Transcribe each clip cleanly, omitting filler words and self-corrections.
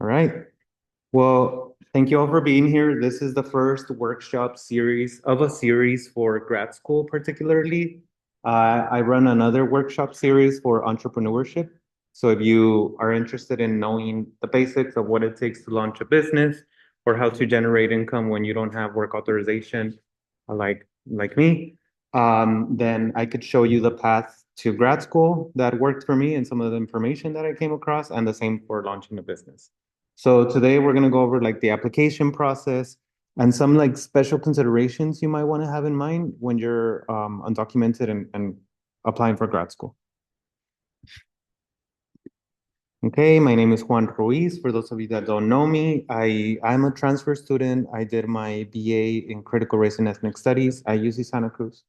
All right. Well, thank you all for being here. This is the first workshop series of a series for grad school, particularly. I run another workshop series for entrepreneurship. So if you are interested in knowing the basics of what it takes to launch a business or how to generate income when you don't have work authorization, like me, then I could show you the path to grad school that worked for me and some of the information that I came across, and the same for launching a business. So today we're going to go over like the application process and some like special considerations you might want to have in mind when you're undocumented and applying for grad school. Okay, my name is Juan Ruiz. For those of you that don't know me, I'm a transfer student. I did my BA in Critical Race and Ethnic Studies at UC Santa Cruz,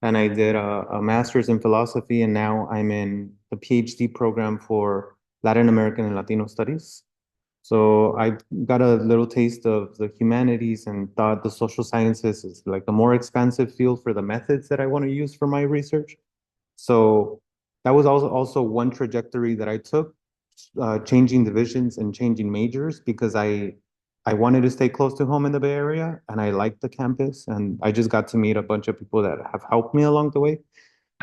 and I did a master's in philosophy, and now I'm in the PhD program for Latin American and Latino Studies. So I got a little taste of the humanities and thought the social sciences is like a more expansive field for the methods that I want to use for my research. So that was also one trajectory that I took, changing divisions and changing majors because I wanted to stay close to home in the Bay Area and I liked the campus and I just got to meet a bunch of people that have helped me along the way.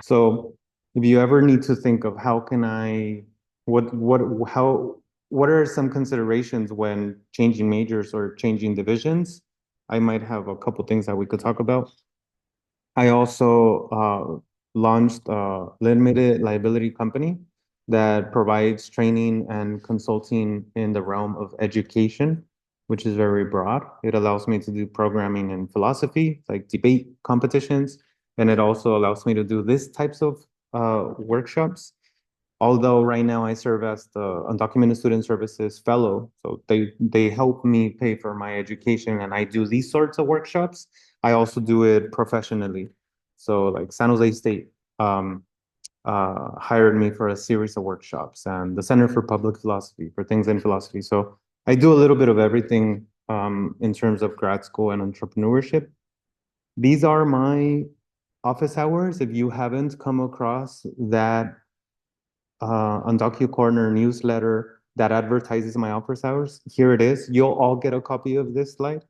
So if you ever need to think of how can I, how, what are some considerations when changing majors or changing divisions? I might have a couple things that we could talk about. I also launched a limited liability company that provides training and consulting in the realm of education, which is very broad. It allows me to do programming and philosophy, like debate competitions, and it also allows me to do these types of workshops. Although right now I serve as the Undocumented Student Services Fellow, so they help me pay for my education, and I do these sorts of workshops. I also do it professionally. So like San Jose State hired me for a series of workshops, and the Center for Public Philosophy for things in philosophy. So I do a little bit of everything in terms of grad school and entrepreneurship. These are my office hours. If you haven't come across that on DocuCorner newsletter that advertises my office hours. Here it is. You'll all get a copy of this slide.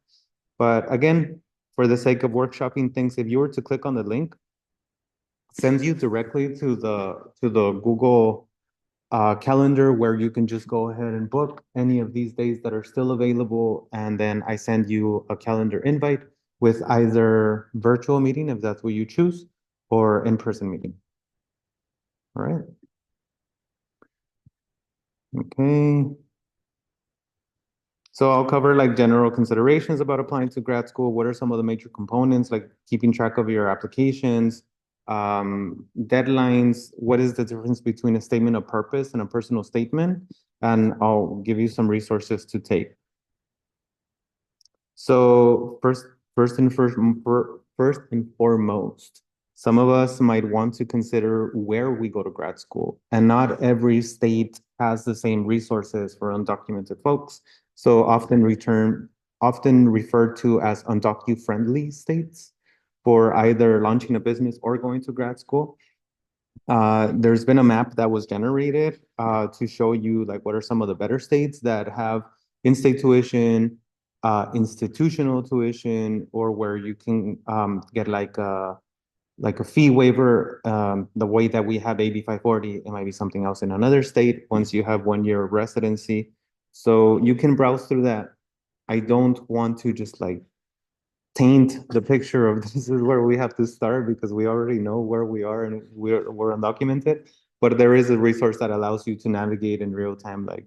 But again, for the sake of workshopping things, if you were to click on the link, sends you directly to the Google calendar where you can just go ahead and book any of these days that are still available. And then I send you a calendar invite with either virtual meeting, if that's what you choose, or in-person meeting. All right. Okay. So I'll cover like general considerations about applying to grad school. What are some of the major components, like keeping track of your applications, deadlines? What is the difference between a statement of purpose and a personal statement? And I'll give you some resources to take. So first and foremost, some of us might want to consider where we go to grad school, and not every state has the same resources for undocumented folks. So often referred to as undocu-friendly states for either launching a business or going to grad school. There's been a map that was generated to show you like what are some of the better states that have in-state tuition, institutional tuition, or where you can get like a fee waiver. The way that we have AB 540, it might be something else in another state once you have 1 year of residency. So you can browse through that. I don't want to just like taint the picture of this is where we have to start because we already know where we are and we're undocumented. But there is a resource that allows you to navigate in real time. Like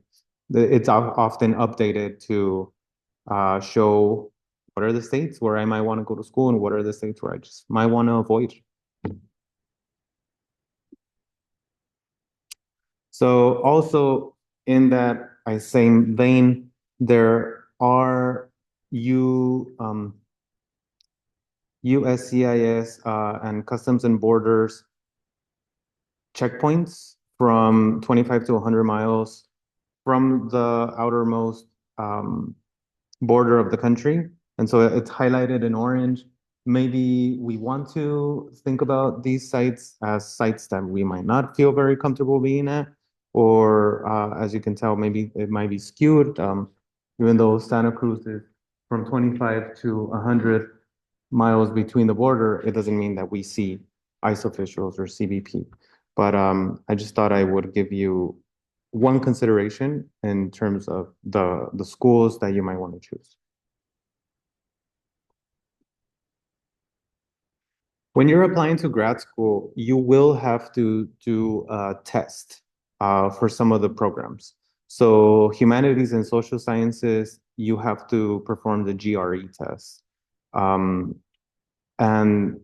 it's often updated to show what are the states where I might want to go to school and what are the states where I just might want to avoid. So also in that same vein, there are USCIS and Customs and Borders checkpoints from 25 to 100 miles from the outermost border of the country. And so it's highlighted in orange. Maybe we want to think about these sites as sites that we might not feel very comfortable being at, or as you can tell, maybe it might be skewed. Even though Santa Cruz is from 25 to 100 miles between the border, it doesn't mean that we see ICE officials or CBP. But I just thought I would give you one consideration in terms of the schools that you might want to choose. When you're applying to grad school, you will have to do a test for some of the programs. So humanities and social sciences, you have to perform the GRE test. Um, and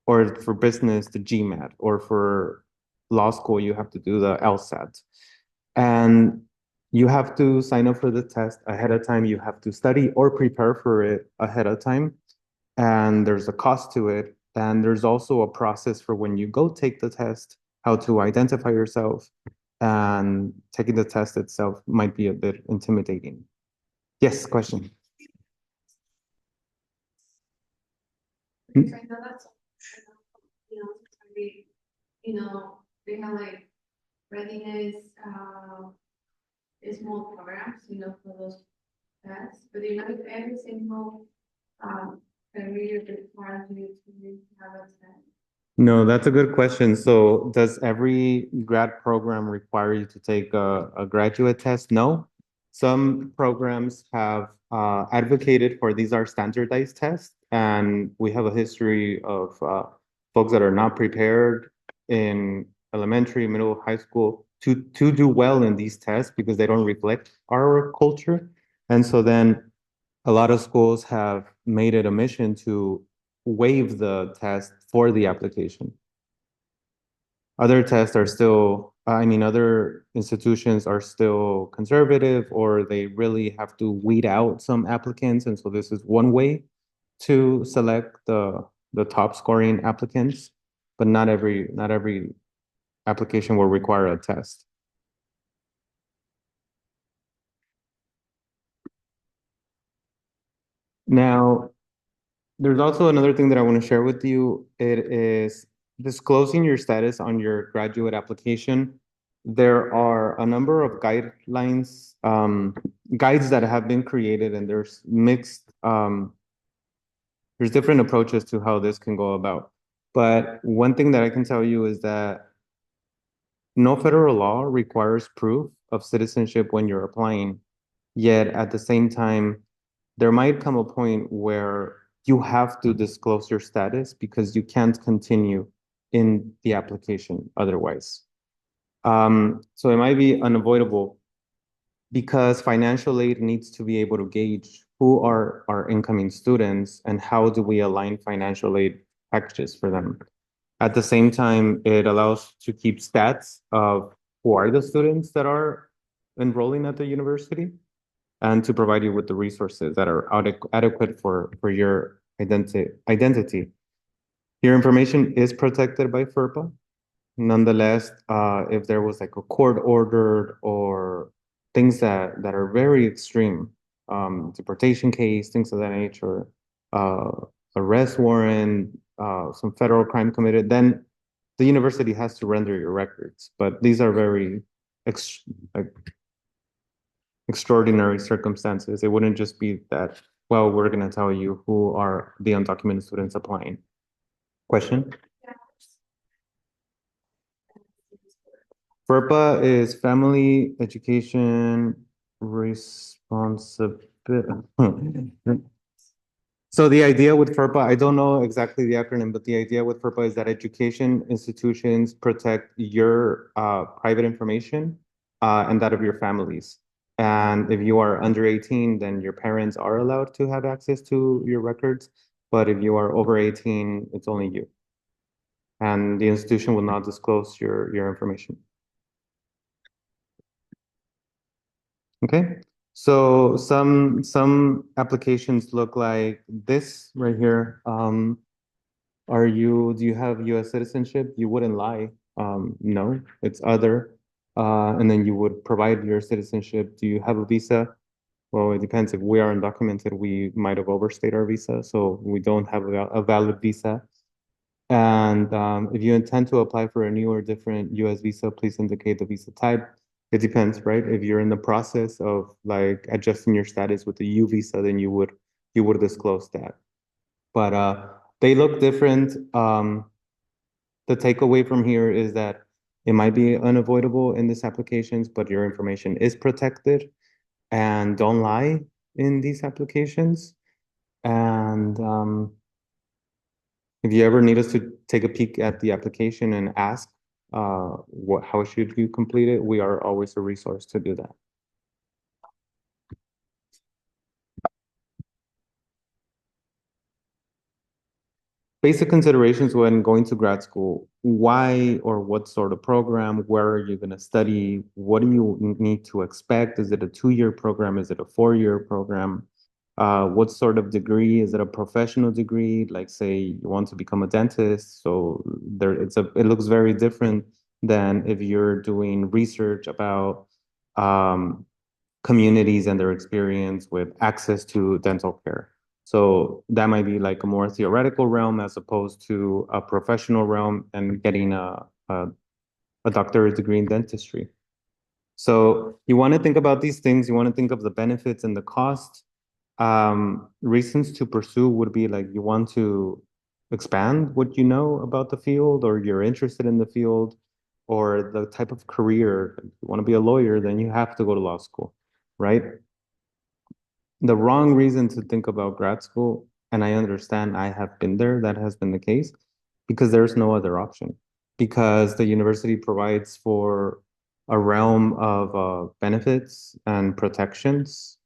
or for business, the GMAT, or for law school, you have to do the LSAT. And you have to sign up for the test ahead of time. You have to study or prepare for it ahead of time, and there's a cost to it. And there's also a process for when you go take the test, how to identify yourself. And taking the test itself might be a bit intimidating. Yes, question. Because I know that's, you know, they, they have like readiness, small programs, for those tests, but if every single, career requires you to have a test. No, that's a good question. So does every grad program require you to take a graduate test? No. Some programs have advocated for these are standardized tests, and we have a history of folks that are not prepared in elementary, middle, high school to do well in these tests because they don't reflect our culture. And so then a lot of schools have made it a mission to waive the test for the application. Other tests are still, I mean, other institutions are still conservative, or they really have to weed out some applicants. And so this is one way to select the top scoring applicants, but not every application will require a test. Now, there's also another thing that I want to share with you. It is disclosing your status on your graduate application. There are a number of guidelines, guides that have been created, and there's different approaches to how this can go about. But one thing that I can tell you is that no federal law requires proof of citizenship when you're applying. Yet at the same time, there might come a point where you have to disclose your status because you can't continue in the application otherwise. So it might be unavoidable because financial aid needs to be able to gauge who are our incoming students and how do we align financial aid packages for them. At the same time, it allows to keep stats of who are the students that are enrolling at the university and to provide you with the resources that are adequate for your identity. Your information is protected by FERPA. Nonetheless, if there was like a court ordered or things that are very extreme, deportation case, things of that nature, uh, arrest warrant, some federal crime committed, then the university has to render your records. But these are very ex like extraordinary circumstances. It wouldn't just be that, well, we're going to tell you who are the undocumented students applying. Question? FERPA is Family Education Responsibility. So the idea with FERPA, I don't know exactly the acronym, but the idea with FERPA is that education institutions protect your private information and that of your families. And if you are under 18, then your parents are allowed to have access to your records. But if you are over 18, it's only you. And the institution will not disclose your information. Okay, so some applications look like this right here. Do you have US citizenship? You wouldn't lie. No, it's other. And then you would provide your citizenship. Do you have a visa? Well, it depends. If we are undocumented, we might have overstayed our visa, so we don't have a valid visa. And if you intend to apply for a new or different US visa, please indicate the visa type. It depends, right? If you're in the process of like adjusting your status with the U visa, then you would disclose that. But they look different. The takeaway from here is that it might be unavoidable in these applications, but your information is protected, and don't lie in these applications. And if you ever need us to take a peek at the application and ask how should you complete it, we are always a resource to do that. Basic considerations when going to grad school. Why or what sort of program? Where are you going to study? What do you need to expect? Is it a 2-year program? Is it a 4-year program? What sort of degree? Is it a professional degree? Like say you want to become a dentist. So it looks very different than if you're doing research about um, communities and their experience with access to dental care. So that might be like a more theoretical realm as opposed to a professional realm and getting a doctorate degree in dentistry. So you want to think about these things. You want to think of the benefits and the cost. Reasons to pursue would be like you want to expand what you know about the field, or you're interested in the field, or the type of career. You want to be a lawyer, then you have to go to law school, right? The wrong reason to think about grad school, and I understand I have been there, that has been the case, because there's no other option. Because the university provides for a realm of benefits and protections.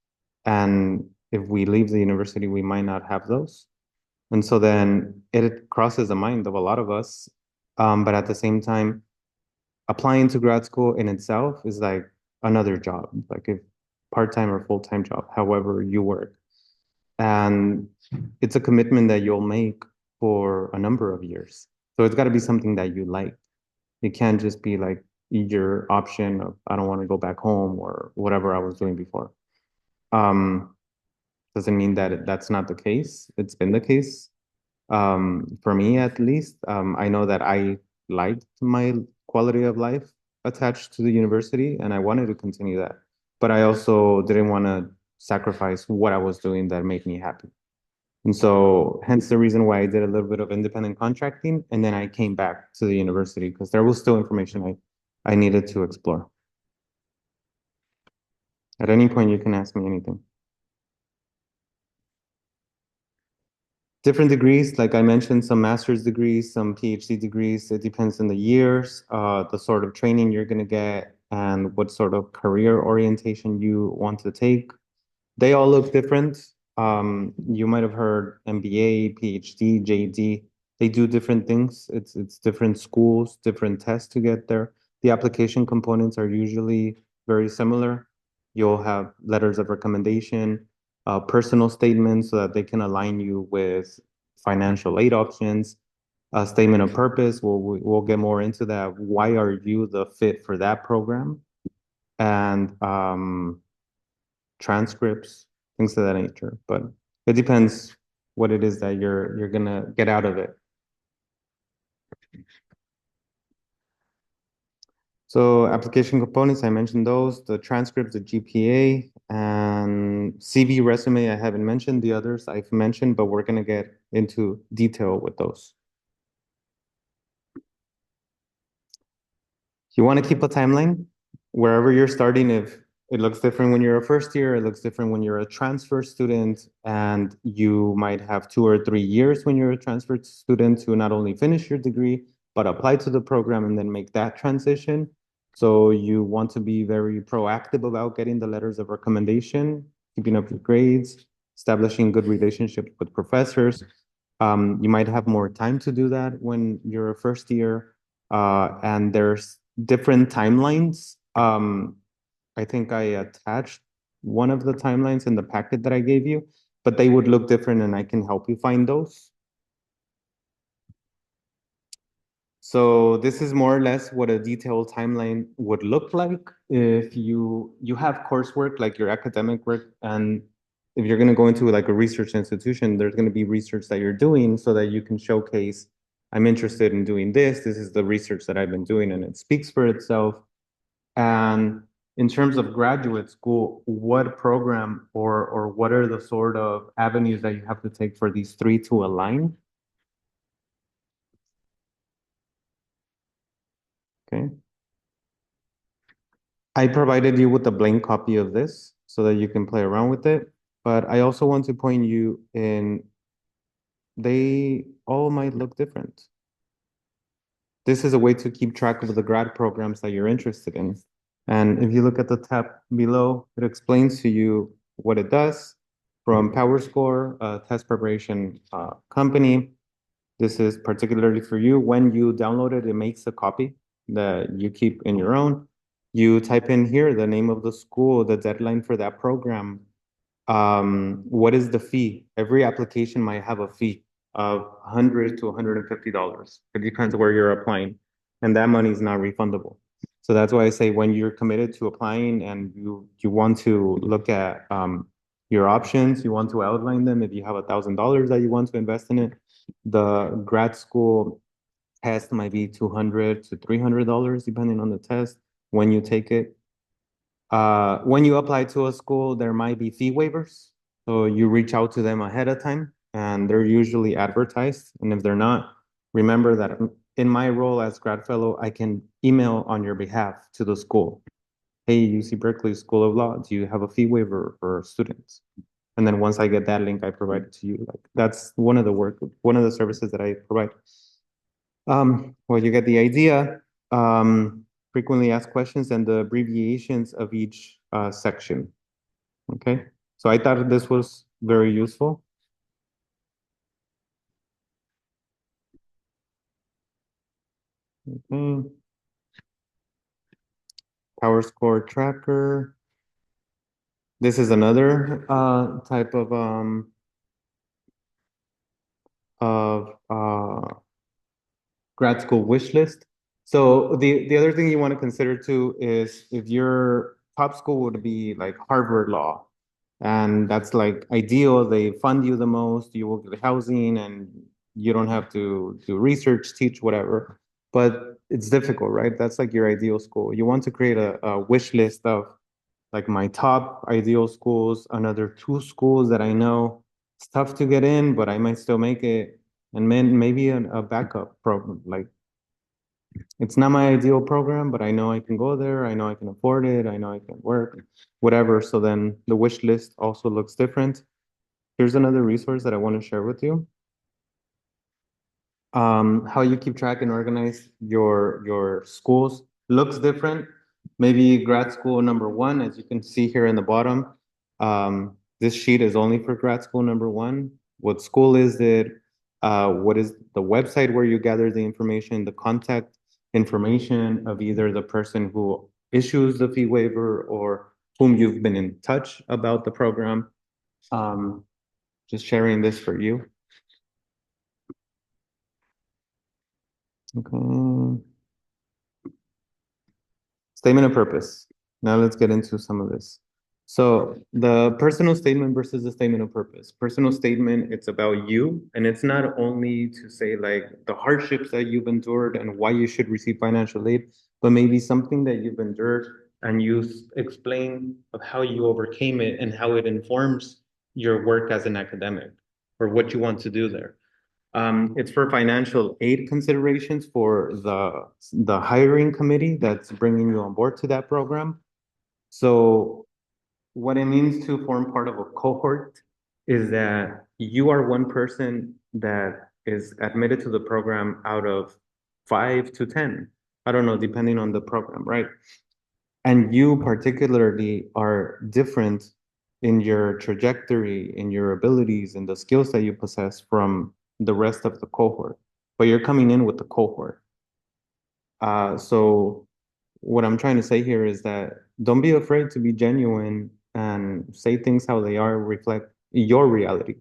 And if we leave the university, we might not have those. And so then it crosses the mind of a lot of us. But at the same time, applying to grad school in itself is like another job, like if part-time or full-time job, however you work. And it's a commitment that you'll make for a number of years. So it's got to be something that you like. It can't just be like your option of I don't want to go back home or whatever I was doing before. Um, doesn't mean that that's not the case. It's been the case. For me at least, I know that I liked my quality of life attached to the university and I wanted to continue that. But I also didn't want to sacrifice what I was doing that made me happy. And so hence the reason why I did a little bit of independent contracting and then I came back to the university because there was still information I needed to explore. At any point you can ask me anything. Different degrees, like I mentioned, some master's degrees, some PhD degrees. It depends on the years, the sort of training you're going to get, and what sort of career orientation you want to take. They all look different. You might have heard MBA, PhD, JD. They do different things. It's different schools, different tests to get there. The application components are usually very similar. You'll have letters of recommendation, personal statements so that they can align you with financial aid options, a statement of purpose. We'll get more into that. Why are you the fit for that program? And transcripts, things of that nature. But it depends what it is that you're gonna get out of it. So application components, I mentioned those, the transcripts, the GPA, and CV resume. I haven't mentioned the others I've mentioned, but we're gonna get into detail with those. You want to keep a timeline wherever you're starting. If it looks different when you're a first year, it looks different when you're a transfer student, and you might have 2 or 3 years when you're a transfer student to not only finish your degree, but apply to the program and then make that transition. So you want to be very proactive about getting the letters of recommendation, keeping up your grades, establishing good relationships with professors. You might have more time to do that when you're a first year, and there's different timelines. I think I attached one of the timelines in the packet that I gave you, but they would look different and I can help you find those. So this is more or less what a detailed timeline would look like if you have coursework like your academic work, and if you're going to go into like a research institution, there's going to be research that you're doing so that you can showcase, I'm interested in doing this. This is the research that I've been doing, and it speaks for itself. And In terms of graduate school, what program or what are the sort of avenues that you have to take for these three to align? Okay. I provided you with a blank copy of this so that you can play around with it. But I also want to point you in, they all might look different. This is a way to keep track of the grad programs that you're interested in. And if you look at the tab below, it explains to you what it does from PowerScore, a test preparation company. This is particularly for you. When you download it, it makes a copy that you keep in your own. You type in here the name of the school, the deadline for that program, what is the fee? Every application might have a fee of $100 to $150. It depends where you're applying, and that money is not refundable. So that's why I say when you're committed to applying and you want to look at your options, you want to outline them. If you have $1,000 that you want to invest in it, the grad school test might be $200 to $300 depending on the test when you take it. When you apply to a school, there might be fee waivers. So you reach out to them ahead of time and they're usually advertised. And if they're not, remember that in my role as grad fellow, I can email on your behalf to the school. Hey, UC Berkeley School of Law, do you have a fee waiver for students? And then once I get that link, I provide it to you. Like that's one of the services that I provide. Well, you get the idea. Frequently asked questions and the abbreviations of each section. Okay, so I thought this was very useful. Okay. Power score tracker. This is another type of grad school wish list. So the other thing you want to consider too is if your top school would be like Harvard Law, and that's like ideal. They fund you the most, you will get housing, and you don't have to do research, teach, whatever. But it's difficult, right? That's like your ideal school. You want to create a wish list of like my top ideal schools, another two schools that I know it's tough to get in, but I might still make it. And then maybe a backup program. Like it's not my ideal program, but I know I can go there. I know I can afford it. I know I can work, whatever. So then the wish list also looks different. Here's another resource that I want to share with you. How you keep track and organize your schools looks different. Maybe grad school number one, as you can see here in the bottom. This sheet is only for grad school number one. What school is it? What is the website where you gather the information, the contact information of either the person who issues the fee waiver or whom you've been in touch about the program. Um, just sharing this for you. Okay. Statement of purpose. Now let's get into some of this. So the personal statement versus the statement of purpose. Personal statement, it's about you, and it's not only to say like the hardships that you've endured and why you should receive financial aid, but maybe something that you've endured and you explain of how you overcame it and how it informs your work as an academic or what you want to do there. It's for financial aid considerations for the hiring committee that's bringing you on board to that program. So what it means to form part of a cohort is that you are one person that is admitted to the program out of 5 to 10. I don't know, depending on the program, right? And you particularly are different in your trajectory, in your abilities, and the skills that you possess from the rest of the cohort. But you're coming in with the cohort. So what I'm trying to say here is that don't be afraid to be genuine and say things how they are, reflect your reality,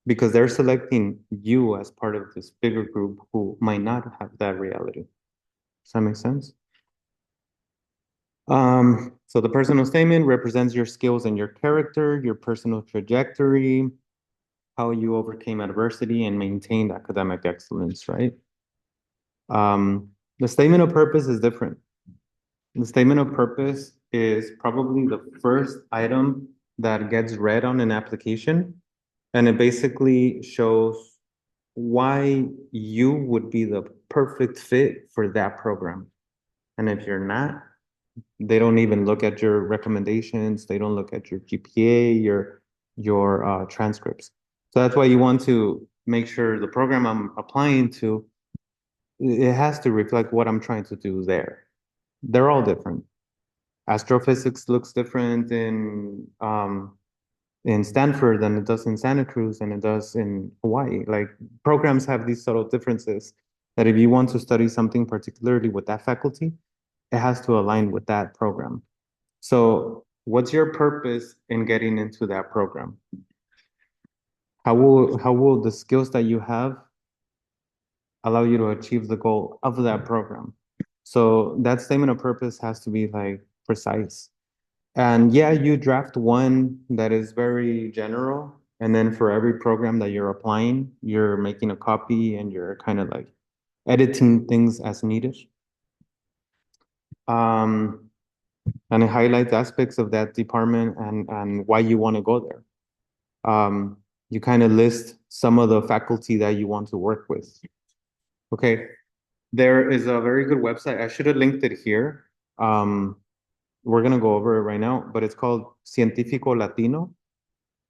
because they're selecting you as part of this bigger group who might not have that reality. Does that make sense? So the personal statement represents your skills and your character, your personal trajectory, how you overcame adversity and maintained academic excellence, right? The statement of purpose is different. The statement of purpose is probably the first item that gets read on an application. And it basically shows why you would be the perfect fit for that program. And if you're not, they don't even look at your recommendations. They don't look at your GPA, your transcripts. So that's why you want to make sure the program I'm applying to, it has to reflect what I'm trying to do there. They're all different. Astrophysics looks different in Stanford than it does in Santa Cruz and it does in Hawaii. Like programs have these subtle differences that if you want to study something particularly with that faculty, it has to align with that program. So what's your purpose in getting into that program? How will the skills that you have allow you to achieve the goal of that program? So that statement of purpose has to be like precise. And yeah, you draft one that is very general. And then for every program that you're applying, you're making a copy and you're kind of like editing things as needed. Um, and it highlights aspects of that department and why you want to go there. You kind of list some of the faculty that you want to work with. Okay, there is a very good website. I should have linked it here. Um, we're gonna go over it right now, but it's called Científico Latino.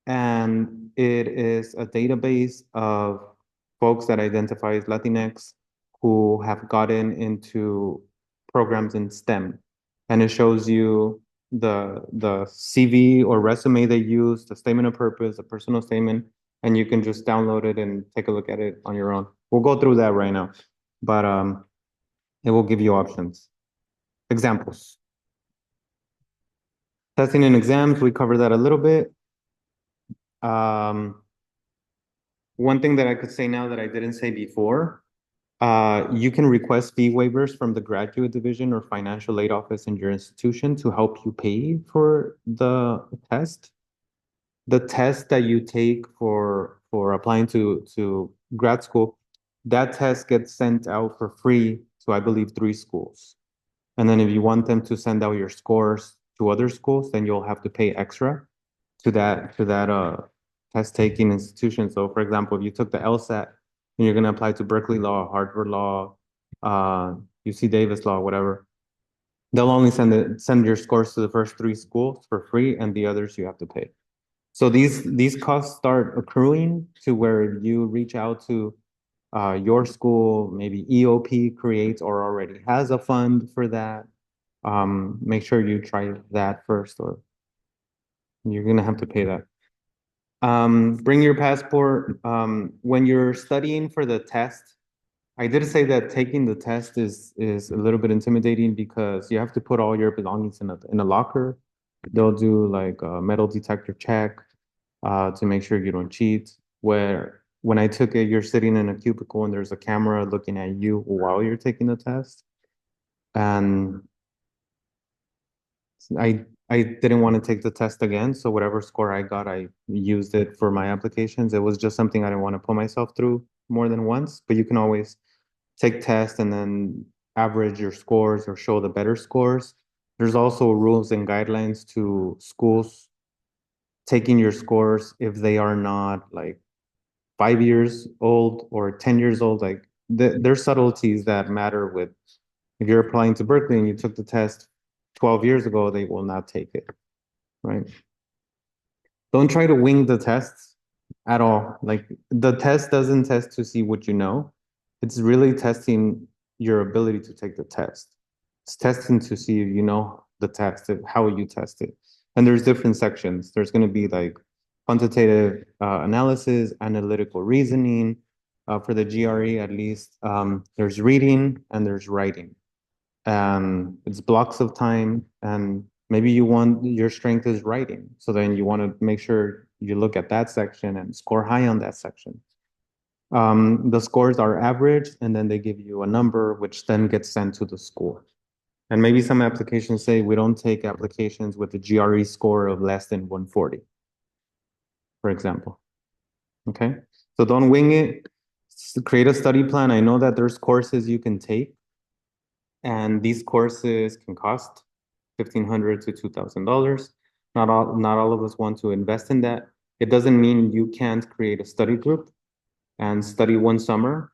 And it is a database of folks that identify as Latinx who have gotten into programs in STEM. And it shows you the CV or resume they use, the statement of purpose, the personal statement, and you can just download it and take a look at it on your own. We'll go through that right now, but it will give you options. Examples. Testing and exams, we covered that a little bit. Um, One thing that I could say now that I didn't say before, you can request fee waivers from the graduate division or financial aid office in your institution to help you pay for the test. The test that you take for applying to grad school, that test gets sent out for free to, I believe, 3 schools. And then if you want them to send out your scores to other schools, then you'll have to pay extra to that test taking institution. So for example, if you took the LSAT and you're gonna apply to Berkeley Law, Harvard Law, UC Davis Law, whatever, they'll only send your scores to the first 3 schools for free, and the others you have to pay. So these costs start accruing to where if you reach out to your school, maybe EOP creates or already has a fund for that. Make sure you try that first, or you're gonna have to pay that. Bring your passport. When you're studying for the test, I did say that taking the test is a little bit intimidating because you have to put all your belongings in a locker. They'll do like a metal detector check to make sure you don't cheat. Where when I took it, you're sitting in a cubicle and there's a camera looking at you while you're taking the test. And I didn't want to take the test again, so whatever score I got, I used it for my applications. It was just something I didn't want to put myself through more than once, but you can always take tests and then average your scores or show the better scores. There's also rules and guidelines to schools taking your scores if they are not like 5 years old or 10 years old. Like there's subtleties that matter with if you're applying to Berkeley and you took the test 12 years ago, they will not take it, right? Don't try to wing the tests at all. Like the test doesn't test to see what you know. It's really testing your ability to take the test. It's testing to see if you know the test, how you test it. And there's different sections. There's going to be like quantitative analysis, analytical reasoning. For the GRE, at least, there's reading and there's writing. It's blocks of time, and maybe you want your strength is writing. So then you want to make sure you look at that section and score high on that section. The scores are averaged, and then they give you a number, which then gets sent to the school. And maybe some applications say we don't take applications with a GRE score of less than 140, for example. Okay, so don't wing it. Create a study plan. I know that there's courses you can take, and these courses can cost. $1,500 to $2,000. Not all of us want to invest in that. It doesn't mean you can't create a study group and study one summer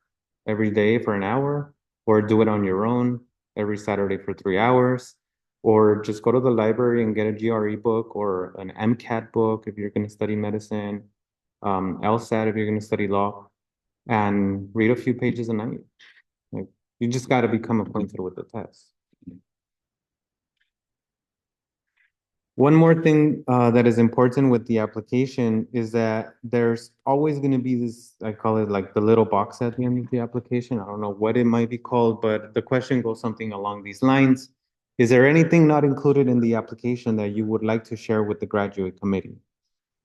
every day for an hour, or do it on your own every Saturday for 3 hours, or just go to the library and get a GRE book or an MCAT book if you're going to study medicine, LSAT if you're going to study law, and read a few pages a night. Like, you just got to become acquainted with the test. One more thing that is important with the application is that there's always going to be this, I call it like the little box at the end of the application. I don't know what it might be called, but the question goes something along these lines. Is there anything not included in the application that you would like to share with the graduate committee?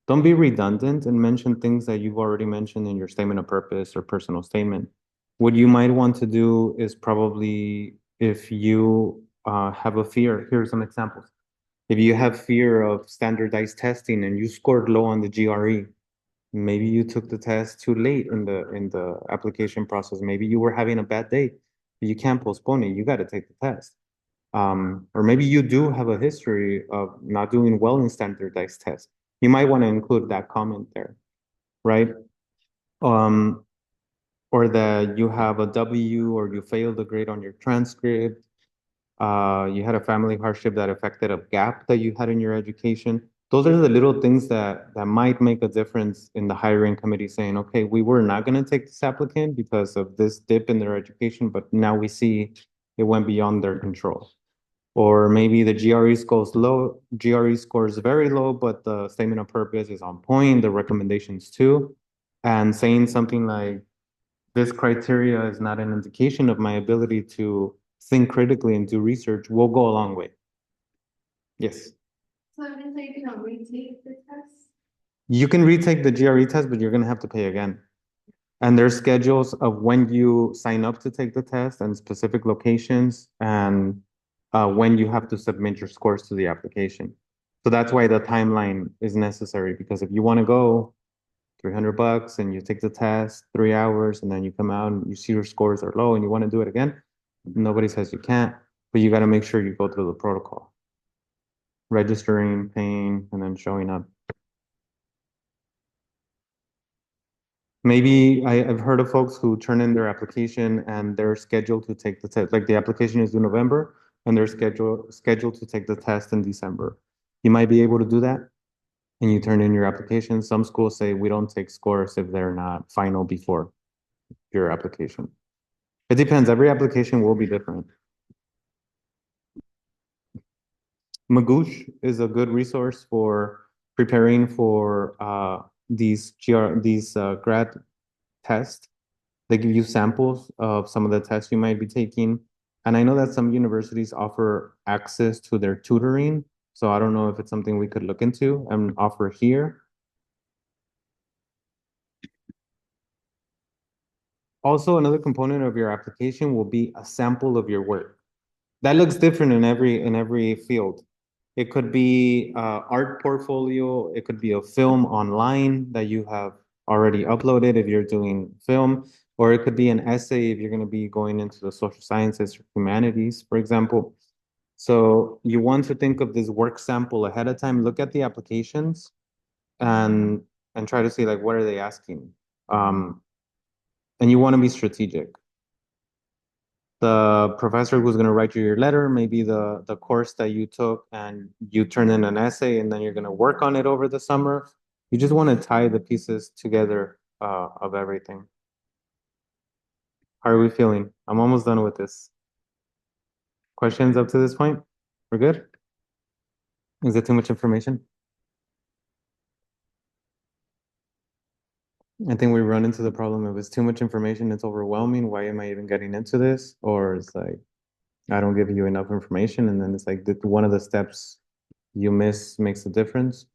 Don't be redundant and mention things that you've already mentioned in your statement of purpose or personal statement. What you might want to do is probably, if you have a fear, here's some examples. If you have fear of standardized testing and you scored low on the GRE, maybe you took the test too late in the application process. Maybe you were having a bad day. You can't postpone it. You got to take the test. Or maybe you do have a history of not doing well in standardized tests. You might want to include that comment there, right? Um, or that you have a W or you failed a grade on your transcript. You had a family hardship that affected a gap that you had in your education. Those are the little things that might make a difference in the hiring committee saying, okay, we were not going to take this applicant because of this dip in their education, but now we see it went beyond their control. Or maybe the GRE scores very low, but the statement of purpose is on point, the recommendations too. And saying something like, this criteria is not an indication of my ability to think critically and do research will go a long way. Yes. So I'm just like, retake the test. You can retake the GRE test, but you're going to have to pay again. And there's schedules of when you sign up to take the test and specific locations and when you have to submit your scores to the application. So that's why the timeline is necessary, because if you want to go $300 and you take the test 3 hours and then you come out and you see your scores are low and you want to do it again, nobody says you can't, but you got to make sure you go through the protocol, registering, paying, and then showing up. Maybe I've heard of folks who turn in their application and they're scheduled to take the test. Like the application is due November and they're scheduled to take the test in December. You might be able to do that and you turn in your application. Some schools say we don't take scores if they're not final before your application. It depends. Every application will be different. Magoosh is a good resource for preparing for these grad tests. They give you samples of some of the tests you might be taking. And I know that some universities offer access to their tutoring. So I don't know if it's something we could look into and offer here. Also, another component of your application will be a sample of your work. That looks different in every field. It could be art portfolio. It could be a film online that you have already uploaded if you're doing film, or it could be an essay if you're going to be going into the social sciences or humanities, for example. So you want to think of this work sample ahead of time. Look at the applications and try to see like what are they asking. And you want to be strategic. The professor who's going to write you your letter, maybe the course that you took and you turn in an essay and then you're going to work on it over the summer. You just want to tie the pieces together of everything. How are we feeling? I'm almost done with this. Questions up to this point? We're good? Is it too much information? I think we run into the problem if it's too much information, it's overwhelming. Why am I even getting into this? Or it's like, I don't give you enough information. And then it's like one of the steps you miss makes a difference.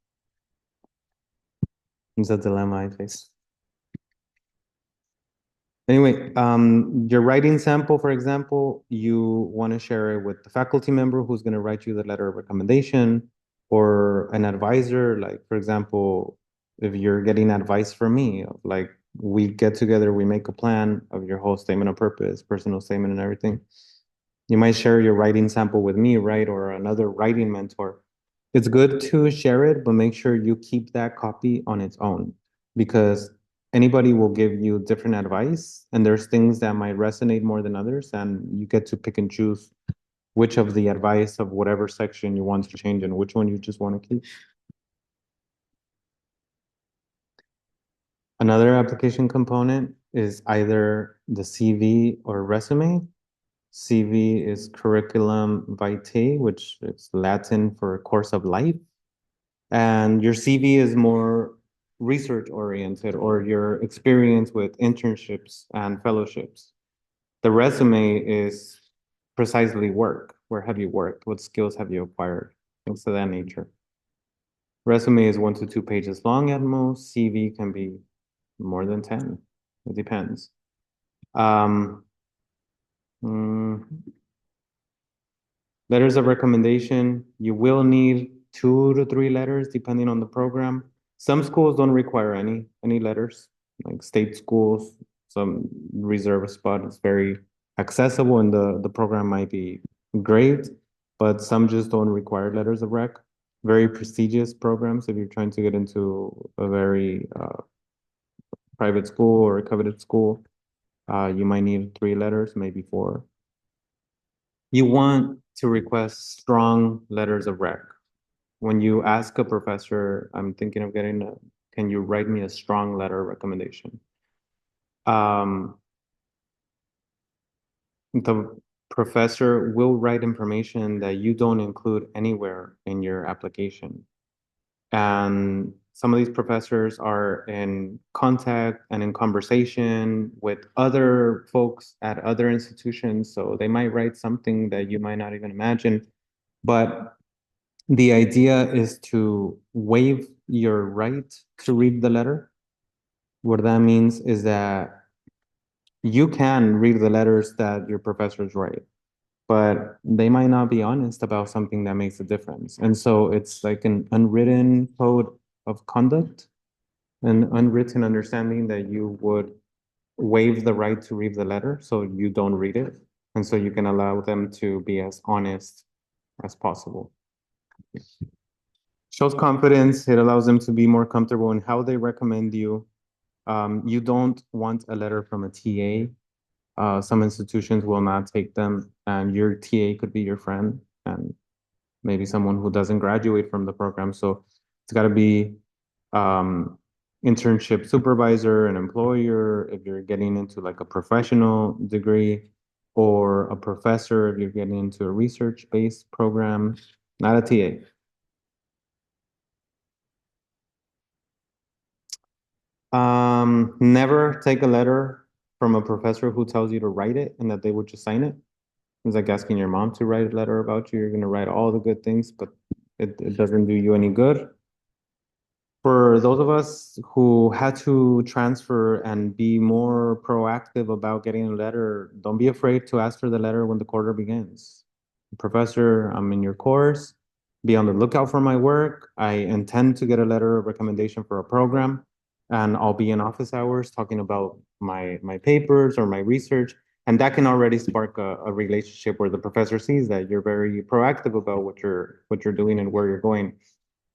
It's a dilemma I face. Anyway, your writing sample, for example, you want to share it with the faculty member who's going to write you the letter of recommendation or an advisor. Like, for example, if you're getting advice from me, like we get together, we make a plan of your whole statement of purpose, personal statement and everything. You might share your writing sample with me, right? Or another writing mentor. It's good to share it, but make sure you keep that copy on its own because anybody will give you different advice and there's things that might resonate more than others, and you get to pick and choose which of the advice of whatever section you want to change and which one you just want to keep. Another application component is either the CV or resume. CV is curriculum vitae, which is Latin for course of life. And your CV is more research oriented or your experience with internships and fellowships. The resume is precisely work. Where have you worked? What skills have you acquired? Things of that nature. Resume is 1 to 2 pages long at most. CV can be more than 10. It depends. Um, mm, Letters of recommendation, you will need 2 to 3 letters depending on the program. Some schools don't require any letters, like state schools, some reserve a spot. It's very accessible and the program might be great, but some just don't require letters of rec. Very prestigious programs, if you're trying to get into a very private school or a coveted school, you might need 3 letters, maybe 4. You want to request strong letters of rec. When you ask a professor, I'm thinking of getting can you write me a strong letter of recommendation? Um, the professor will write information that you don't include anywhere in your application. And some of these professors are in contact and in conversation with other folks at other institutions. So they might write something that you might not even imagine. But the idea is to waive your right to read the letter. What that means is that you can read the letters that your professors write, but they might not be honest about something that makes a difference. And so it's like an unwritten code of conduct, an unwritten understanding that you would waive the right to read the letter so you don't read it. And so you can allow them to be as honest as possible. Shows confidence. It allows them to be more comfortable in how they recommend you. You don't want a letter from a TA. Some institutions will not take them, and your TA could be your friend and maybe someone who doesn't graduate from the program. So it's got to be um, internship supervisor, an employer, if you're getting into like a professional degree, or a professor if you're getting into a research-based program, not a TA. Never take a letter from a professor who tells you to write it and that they would just sign it. It's like asking your mom to write a letter about you. You're gonna write all the good things, but it doesn't do you any good. For those of us who had to transfer and be more proactive about getting a letter, don't be afraid to ask for the letter when the quarter begins. Professor, I'm in your course. Be on the lookout for my work. I intend to get a letter of recommendation for a program, and I'll be in office hours talking about my papers or my research. And that can already spark a relationship where the professor sees that you're very proactive about what you're doing and where you're going,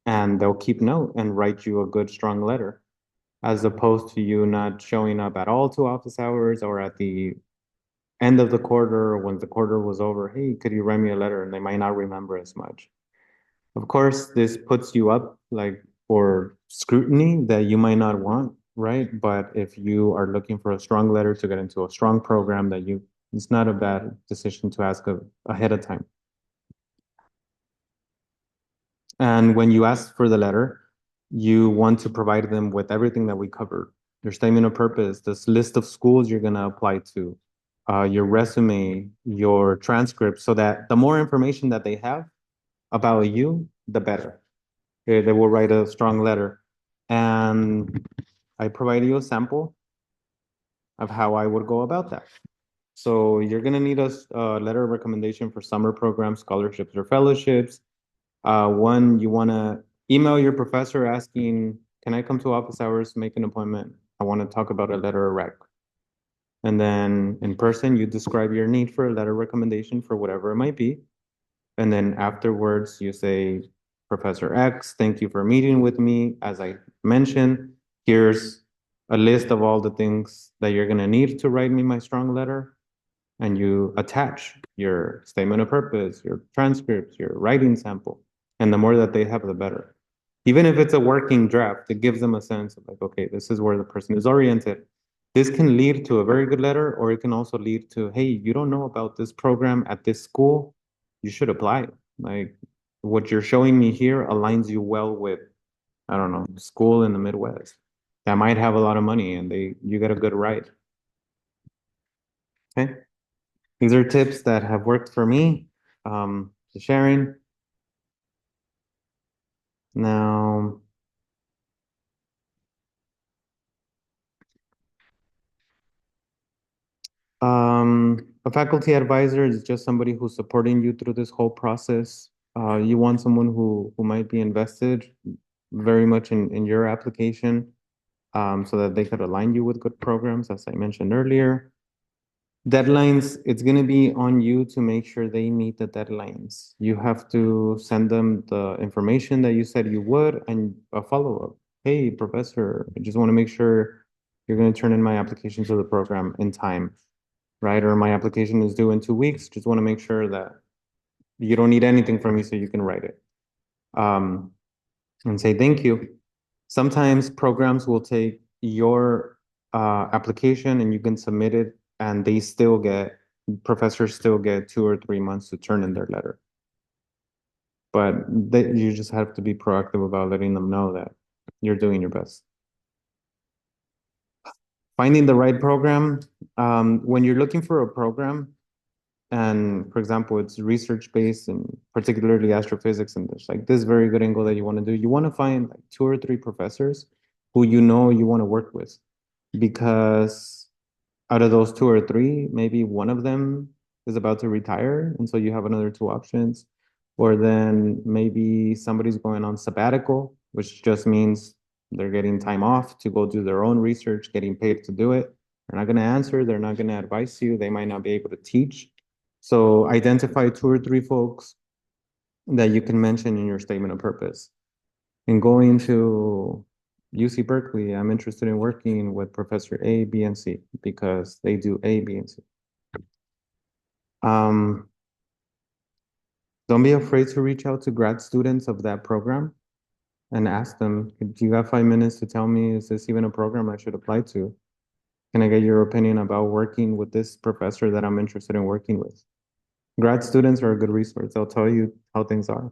and they'll keep note and write you a good, strong letter, as opposed to you not showing up at all to office hours or at the end of the quarter or when the quarter was over. Hey, could you write me a letter? And they might not remember as much. Of course, this puts you up like for scrutiny that you might not want, right? But if you are looking for a strong letter to get into a strong program it's not a bad decision to ask ahead of time. And when you ask for the letter, you want to provide them with everything that we covered. Your statement of purpose, this list of schools you're going to apply to, your resume, your transcript, so that the more information that they have about you, the better. They will write a strong letter. And I provide you a sample of how I would go about that. So you're going to need a letter of recommendation for summer programs, scholarships, or fellowships. One, you want to email your professor asking, can I come to office hours, make an appointment? I want to talk about a letter of rec. And then in person, you describe your need for a letter recommendation for whatever it might be. And then afterwards, you say, Professor X, thank you for meeting with me. As I mentioned, here's a list of all the things that you're going to need to write me my strong letter. And you attach your statement of purpose, your transcripts, your writing sample. And the more that they have, the better. Even if it's a working draft, it gives them a sense of like, okay, this is where the person is oriented. This can lead to a very good letter, or it can also lead to, hey, you don't know about this program at this school, you should apply. Like what you're showing me here aligns you well with, I don't know, school in the Midwest that might have a lot of money and you get a good ride. Okay. These are tips that have worked for me. To sharing. Now, a faculty advisor is just somebody who's supporting you through this whole process. You want someone who might be invested very much in your application, so that they could align you with good programs, as I mentioned earlier. Deadlines, it's going to be on you to make sure they meet the deadlines. You have to send them the information that you said you would and a follow-up. Hey, professor, I just want to make sure you're going to turn in my application to the program in time, right? Or my application is due in 2 weeks. Just want to make sure that you don't need anything from me so you can write it. Um, and say thank you. Sometimes programs will take your application and you can submit it and they still get, professors still get 2 or 3 months to turn in their letter. But you just have to be proactive about letting them know that you're doing your best. Finding the right program. When you're looking for a program, and for example, it's research based and particularly astrophysics, and there's like this very good angle that you want to do. You want to find like 2 or 3 professors who you know you want to work with, because out of those 2 or 3, maybe one of them is about to retire, and so you have another 2 options. Or then maybe somebody's going on sabbatical, which just means they're getting time off to go do their own research, getting paid to do it. They're not going to answer, they're not going to advise you, they might not be able to teach. So identify 2 or 3 folks that you can mention in your statement of purpose. And going to UC Berkeley, I'm interested in working with Professor A, B, and C because they do A, B, and C. Um, don't be afraid to reach out to grad students of that program and ask them, do you have 5 minutes to tell me, is this even a program I should apply to? Can I get your opinion about working with this professor that I'm interested in working with? Grad students are a good resource. They'll tell you how things are.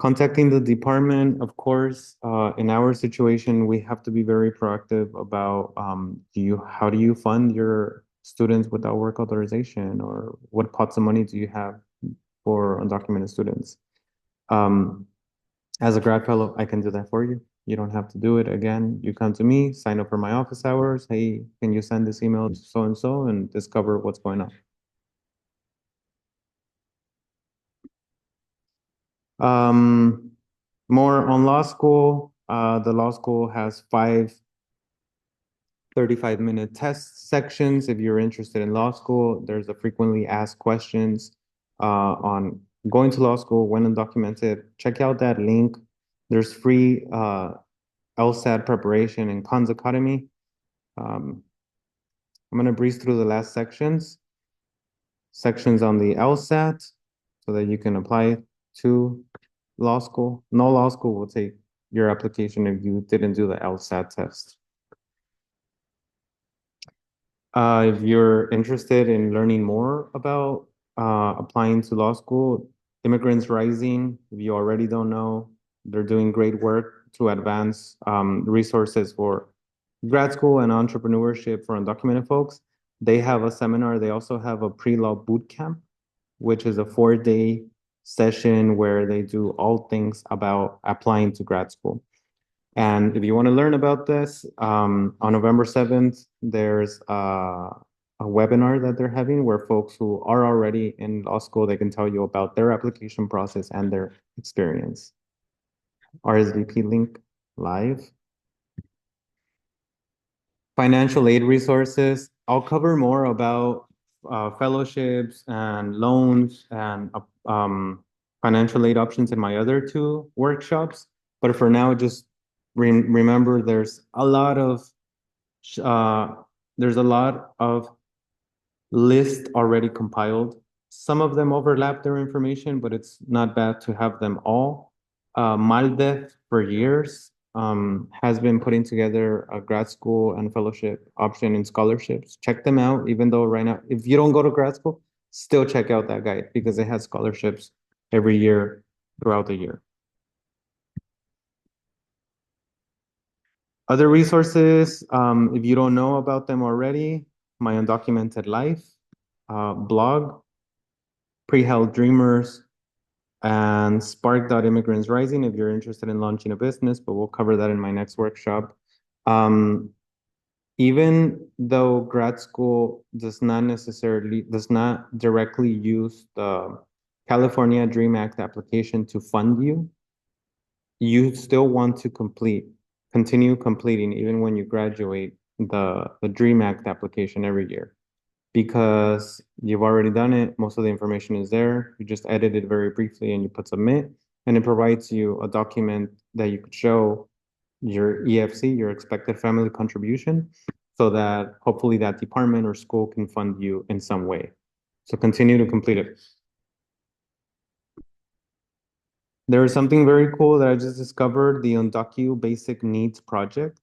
Contacting the department, of course, in our situation, we have to be very proactive about, how do you fund your students without work authorization, or what pots of money do you have for undocumented students? Um, as a grad fellow, I can do that for you. You don't have to do it again. You come to me, sign up for my office hours. Hey, can you send this email to so and discover what's going on? Um, More on law school. The law school has 5 35-minute test sections. If you're interested in law school, there's a frequently asked questions on going to law school when undocumented. Check out that link. There's free LSAT preparation and Khan's Academy. I'm going to breeze through the last sections on the LSAT so that you can apply to law school. No law school will take your application if you didn't do the LSAT test. If you're interested in learning more about applying to law school, Immigrants Rising, if you already don't know, they're doing great work to advance resources for grad school and entrepreneurship for undocumented folks. They have a seminar. They also have a pre-law boot camp, which is a 4-day session where they do all things about applying to grad school. And if you want to learn about this, on November 7th, there's a webinar that they're having where folks who are already in law school, they can tell you about their application process and their experience. RSVP link live. financial aid resources. I'll cover more about fellowships and loans and financial aid options in my other two workshops. But for now, just remember uh, there's a lot of list already compiled. Some of them overlap their information, but it's not bad to have them all. Maldef for years has been putting together a grad school and fellowship option in scholarships. Check them out, even though right now, if you don't go to grad school, still check out that guide because it has scholarships every year throughout the year. Other resources, if you don't know about them already, my Undocumented Life blog, Pre-Held Dreamers, and Spark Immigrants Rising if you're interested in launching a business, but we'll cover that in my next workshop. Um, Even though grad school does not directly use the California Dream Act application to fund you, you still want to continue completing even when you graduate the Dream Act application every year because you've already done it. Most of the information is there. You just edit it very briefly and you put submit, and it provides you a document that you could show your EFC, your expected family contribution, so that hopefully that department or school can fund you in some way. So continue to complete it. There is something very cool that I just discovered, the Undocu Basic Needs Project.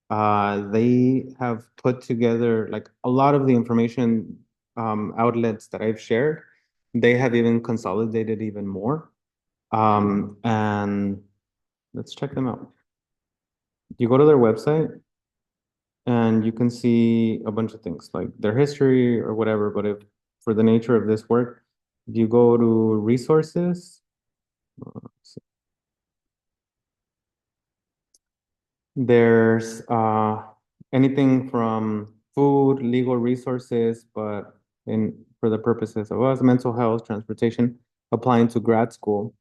They have put together like a lot of the information outlets that I've shared. They have even consolidated even more. And let's check them out. You go to their website and you can see a bunch of things like their history or whatever. But if for the nature of this work, if you go to resources, there's anything from food, legal resources, but in for the purposes of us, mental health, transportation, applying to grad school.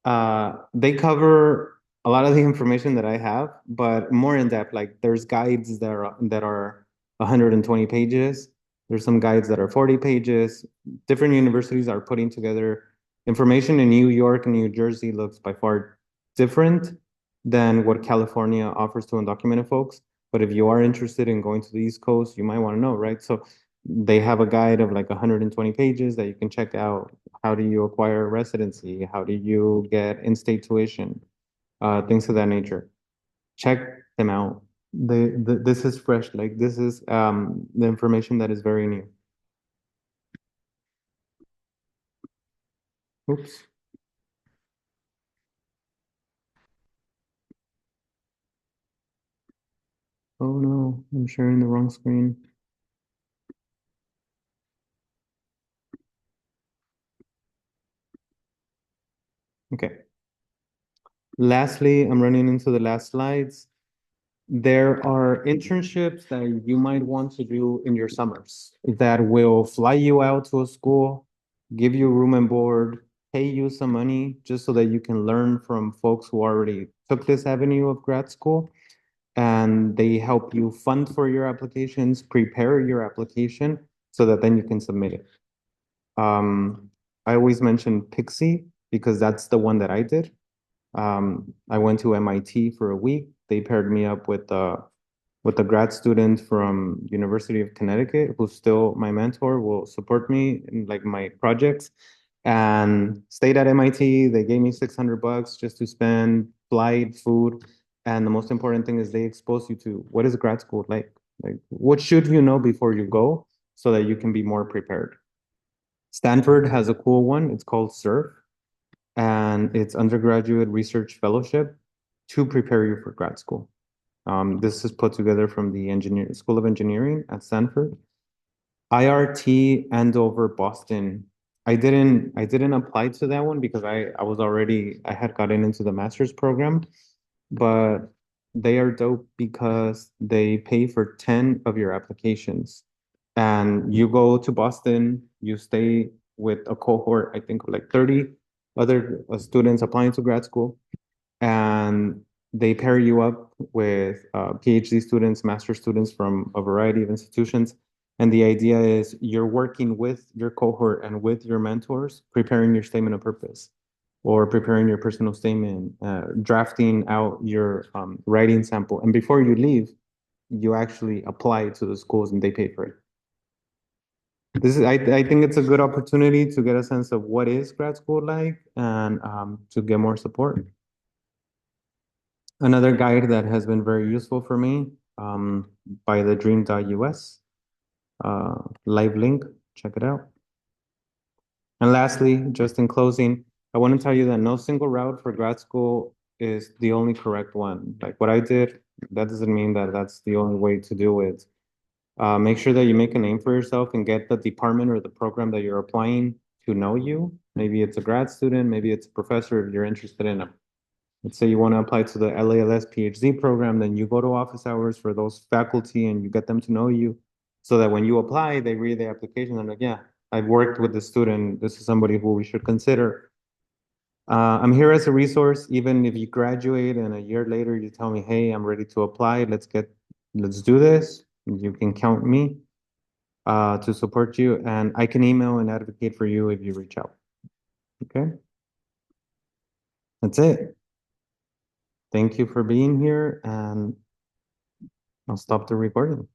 They cover a lot of the information that I have, but more in depth. Like there's guides that are 120 pages. There's some guides that are 40 pages. Different universities are putting together information in New York and New Jersey looks by far different than what California offers to undocumented folks. But if you are interested in going to the East Coast, you might want to know, right? So they have a guide of like 120 pages that you can check out. How do you acquire residency? How do you get in-state tuition? Things of that nature. Check them out. This is fresh. Like this is the information that is very new. Oops. Oh no, I'm sharing the wrong screen. Okay. Lastly, I'm running into the last slides. There are internships that you might want to do in your summers that will fly you out to a school, give you room and board, pay you some money just so that you can learn from folks who already took this avenue of grad school. And they help you fund for your applications, prepare your application so that then you can submit it. I always mention Pixie because that's the one that I did. I went to MIT for a week. They paired me up with a grad student from University of Connecticut, who's still my mentor, will support me in like my projects. And stayed at MIT. They gave me $600 just to spend, flight, food, and the most important thing is they expose you to what is grad school like. Like what should you know before you go so that you can be more prepared. Stanford has a cool one. It's called SURF and it's undergraduate research fellowship to prepare you for grad school. This is put together from the School of Engineering at Stanford. IRT Andover, Boston. I didn't apply to that one because I had gotten into the master's program, but they are dope because they pay for 10 of your applications. And you go to Boston, you stay with a cohort, I think of like 30 other students applying to grad school. And They pair you up with PhD students, master students from a variety of institutions. And the idea is you're working with your cohort and with your mentors, preparing your statement of purpose or preparing your personal statement, drafting out your writing sample. And before you leave, you actually apply to the schools and they pay for it. I think it's a good opportunity to get a sense of what is grad school like and to get more support. Another guide that has been very useful for me by the dream.us, live link, check it out. And lastly, just in closing, I want to tell you that no single route for grad school is the only correct one. Like what I did, that doesn't mean that that's the only way to do it. Make sure that you make a name for yourself and get the department or the program that you're applying to know you. Maybe it's a grad student, maybe it's a professor if you're interested in it. Let's say you want to apply to the LALS PhD program, then you go to office hours for those faculty and you get them to know you so that when you apply, they read the application and like, yeah, I've worked with this student. This is somebody who we should consider. I'm here as a resource, even if you graduate and a year later you tell me, hey, I'm ready to apply. Let's do this. You can count me to support you, and I can email and advocate for you if you reach out. Okay, that's it. Thank you for being here, and I'll stop the recording.